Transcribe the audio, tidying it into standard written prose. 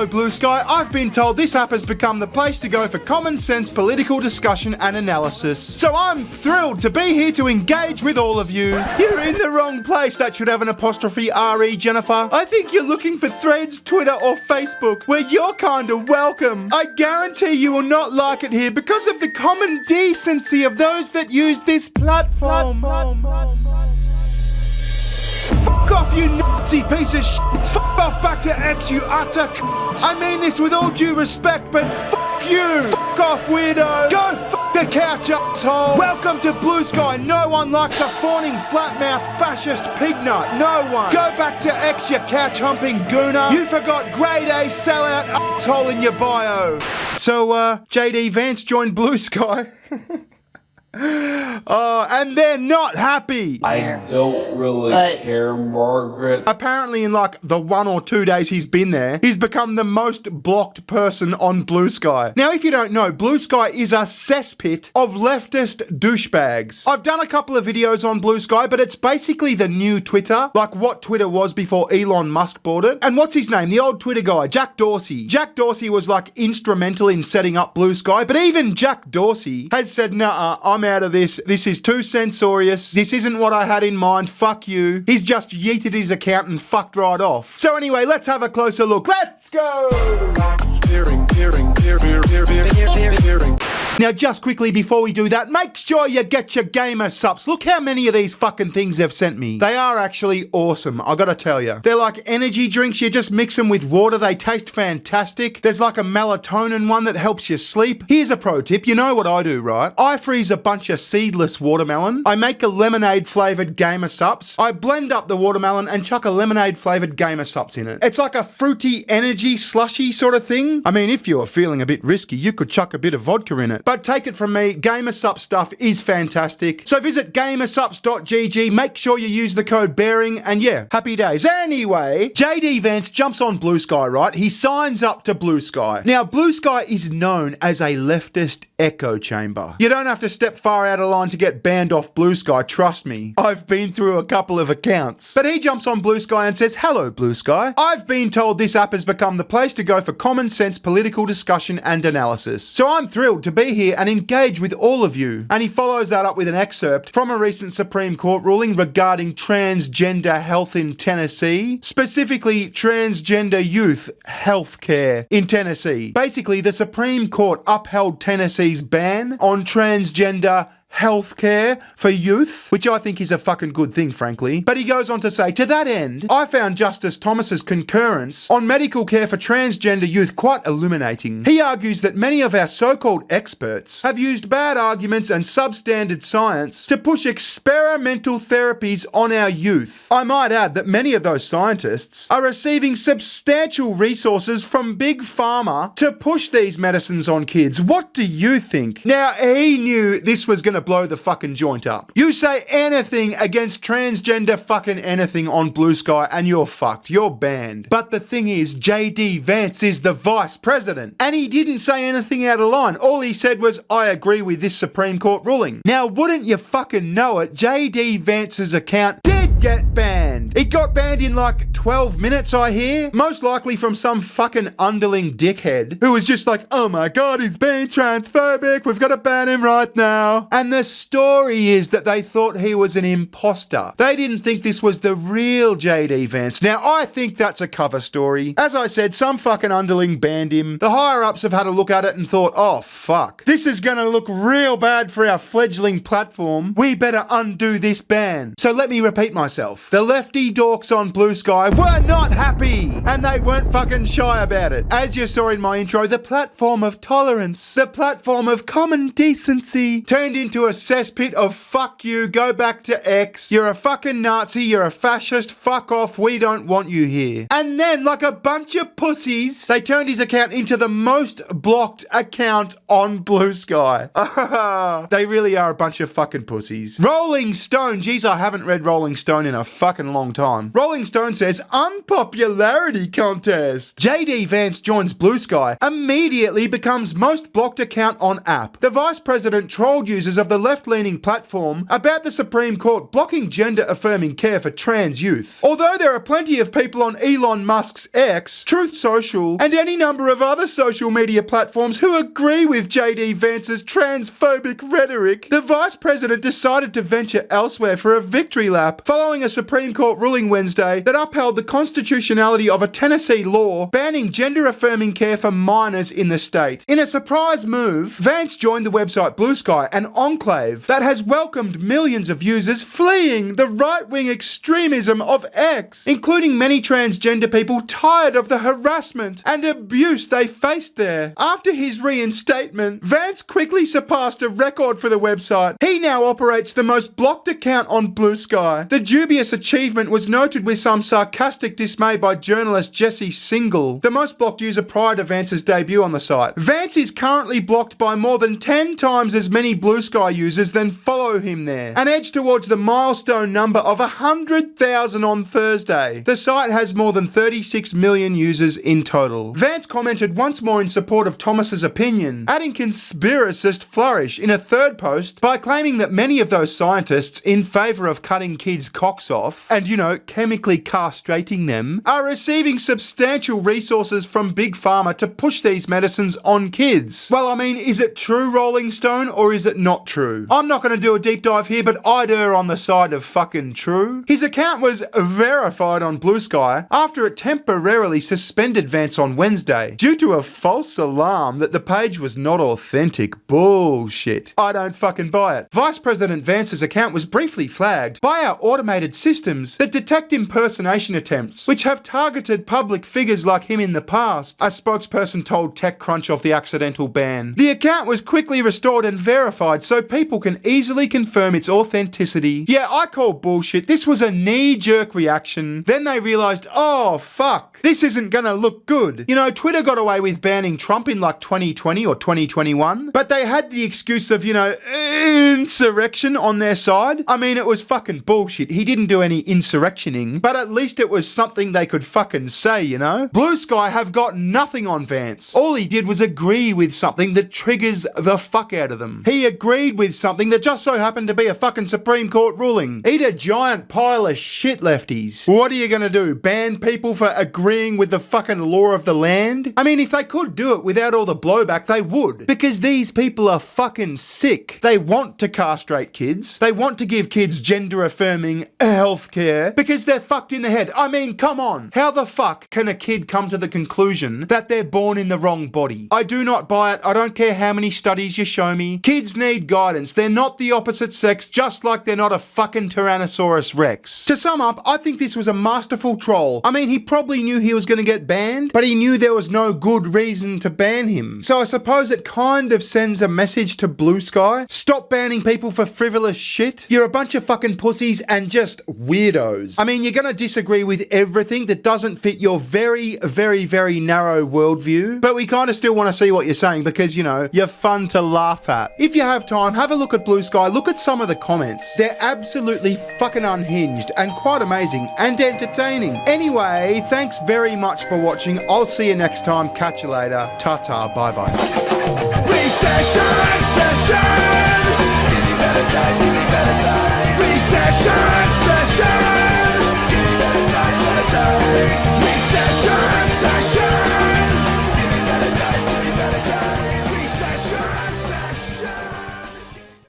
Hello BlueSky, I've been told this app has become the place to go for common sense political discussion and analysis. So I'm thrilled to be here to engage with all of you. You're in the wrong place, that should have an apostrophe R-E, Jennifer. I think you're looking for Threads, Twitter or Facebook, where you're kinda welcome. I guarantee you will not like it here because of the common decency of those that use this platform. Fuck off, you Nazi piece of shit! Fuck off back to X, you utter cunt! I mean this with all due respect, but fuck you! Fuck off, weirdo! Go fuck the couch, asshole! Welcome to BlueSky. No one likes a fawning, flat-mouthed, fascist pignut. No one! Go back to X, you couch-humping gooner! You forgot grade A sellout asshole in your bio! So, JD Vance joined BlueSky. Oh, and they're not happy. I don't really care, Margaret. Apparently in like the 1 or 2 days he's been there, he's become the most blocked person on BlueSky. Now, if you don't know, BlueSky is a cesspit of leftist douchebags. I've done a couple of videos on BlueSky, but it's basically the new Twitter, like what Twitter was before Elon Musk bought it. And what's his name? The old Twitter guy, Jack Dorsey. Jack Dorsey was like instrumental in setting up BlueSky, but even Jack Dorsey has said, nah, I'm out of this. This is too censorious. This isn't what I had in mind. Fuck you. He's just yeeted his account and fucked right off. So anyway, let's have a closer look. Let's go! Bearing. Now, just quickly before we do that, make sure you get your GamerSups. Look how many of these fucking things they've sent me. They are actually awesome, I gotta tell you. They're like energy drinks. You just mix them with water. They taste fantastic. There's like a melatonin one that helps you sleep. Here's a pro tip. You know what I do, right? I freeze a bunch of seedless watermelon. I make a lemonade flavored GamerSups. I blend up the watermelon and chuck a lemonade flavored GamerSups in it. It's like a fruity energy slushy sort of thing. I mean, if you're feeling a bit risky, you could chuck a bit of vodka in it. But take it from me, GamerSups stuff is fantastic. So visit gamersups.gg, make sure you use the code bearing, and yeah, happy days. Anyway, JD Vance jumps on BlueSky, right? He signs up to BlueSky. Now, BlueSky is known as a leftist echo chamber. You don't have to step far out of line to get banned off BlueSky, trust me. I've been through a couple of accounts. But he jumps on BlueSky and says, hello BlueSky. I've been told this app has become the place to go for common sense political discussion and analysis. So I'm thrilled to be here and engage with all of you. And he follows that up with an excerpt from a recent Supreme Court ruling regarding transgender health in Tennessee, specifically transgender youth health care in Tennessee. Basically, the Supreme Court upheld Tennessee's ban on transgender healthcare for youth, which I think is a fucking good thing, frankly. But he goes on to say, to that end, I found Justice Thomas's concurrence on medical care for transgender youth quite illuminating. He argues that many of our so-called experts have used bad arguments and substandard science to push experimental therapies on our youth. I might add that many of those scientists are receiving substantial resources from Big Pharma to push these medicines on kids. What do you think? Now, he knew this was going to blow the fucking joint up. You say anything against transgender fucking anything on BlueSky and you're fucked. You're banned. But the thing is, JD Vance is the vice president. And he didn't say anything out of line. All he said was, I agree with this Supreme Court ruling. Now, wouldn't you fucking know it, JD Vance's account did get banned. It got banned in like 12 minutes, I hear. Most likely from some fucking underling dickhead who was just like, oh my god, he's being transphobic. We've got to ban him right now. And the story is that they thought he was an imposter. They didn't think this was the real JD Vance. Now, I think that's a cover story. As I said, some fucking underling banned him. The higher-ups have had a look at it and thought, oh, fuck. This is gonna look real bad for our fledgling platform. We better undo this ban. So let me repeat myself. The lefty dorks on BlueSky were not happy, and they weren't fucking shy about it. As you saw in my intro, the platform of tolerance, the platform of common decency, turned into a cesspit of fuck you, go back to X, you're a fucking Nazi, you're a fascist, fuck off, we don't want you here. And then, like a bunch of pussies, they turned his account into the most blocked account on BlueSky. They really are a bunch of fucking pussies. Rolling Stone, geez, I haven't read Rolling Stone in a fucking long time. Rolling Stone says, Australia's unpopularity contest. JD Vance joins BlueSky, immediately becomes most blocked account on app. The vice president trolled users of the left-leaning platform about the Supreme Court blocking gender-affirming care for trans youth. Although there are plenty of people on Elon Musk's X, Truth Social, and any number of other social media platforms who agree with JD Vance's transphobic rhetoric, the vice president decided to venture elsewhere for a victory lap following a Supreme Court ruling Wednesday that upheld the constitutionality of a Tennessee law banning gender-affirming care for minors in the state. In a surprise move, Vance joined the website BlueSky, an enclave that has welcomed millions of users fleeing the right-wing extremism of X, including many transgender people tired of the harassment and abuse they faced there. After his reinstatement, Vance quickly surpassed a record for the website. He now operates the most blocked account on BlueSky. The dubious achievement was noted with some sarcastic dismay by journalist Jesse Single, the most blocked user prior to Vance's debut on the site. Vance is currently blocked by more than 10 times as many BlueSky users than follow him there, and edged towards the milestone number of 100,000 on Thursday. The site has more than 36 million users in total. Vance commented once more in support of Thomas's opinion, adding conspiracist flourish in a third post by claiming that many of those scientists in favour of cutting kids' cocks off and, chemically castrating them are receiving substantial resources from Big Pharma to push these medicines on kids. Well, I mean, is it true, Rolling Stone, or is it not true? I'm not going to do a deep dive here, but I'd err on the side of fucking true. His account was verified on BlueSky after it temporarily suspended Vance on Wednesday due to a false alarm that the page was not authentic. Bullshit. I don't fucking buy it. Vice President Vance's account was briefly flagged by our automated systems that detect impersonation attempts, which have targeted public figures like him in the past, a spokesperson told TechCrunch of the accidental ban. The account was quickly restored and verified so people can easily confirm its authenticity. Yeah, I call bullshit. This was a knee-jerk reaction. Then they realised, oh fuck, this isn't gonna look good. Twitter got away with banning Trump in like 2020 or 2021, but they had the excuse of, insurrection on their side. I mean, it was fucking bullshit. He didn't do any insurrectioning, but at least it was something they could fucking say, BlueSky have got nothing on Vance. All he did was agree with something that triggers the fuck out of them. He agreed with something that just so happened to be a fucking Supreme Court ruling. Eat a giant pile of shit, lefties. What are you gonna do? Ban people for agreeing with the fucking law of the land? I mean, if they could do it without all the blowback, they would. Because these people are fucking sick. They want to castrate kids. They want to give kids gender-affirming healthcare because they're fucked in the head. I mean, come on. How the fuck can a kid come to the conclusion that they're born in the wrong body? I do not buy it. I don't care how many studies you show me. Kids need guidance. They're not the opposite sex, just like they're not a fucking Tyrannosaurus Rex. To sum up, I think this was a masterful troll. I mean, he probably knew he was going to get banned, but he knew there was no good reason to ban him. So I suppose it kind of sends a message to BlueSky. Stop banning people for frivolous shit. You're a bunch of fucking pussies and just weirdos. I mean, you're going to disagree with everything that doesn't fit your very, very, very narrow worldview, but we kind of still want to see what you're saying because, you're fun to laugh at. If you have time, have a look at BlueSky, look at some of the comments. They're absolutely fucking unhinged and quite amazing and entertaining. Anyway, thanks very much for watching. I'll see you next time. Catch you later. Ta-ta. Bye-bye. Recession, session.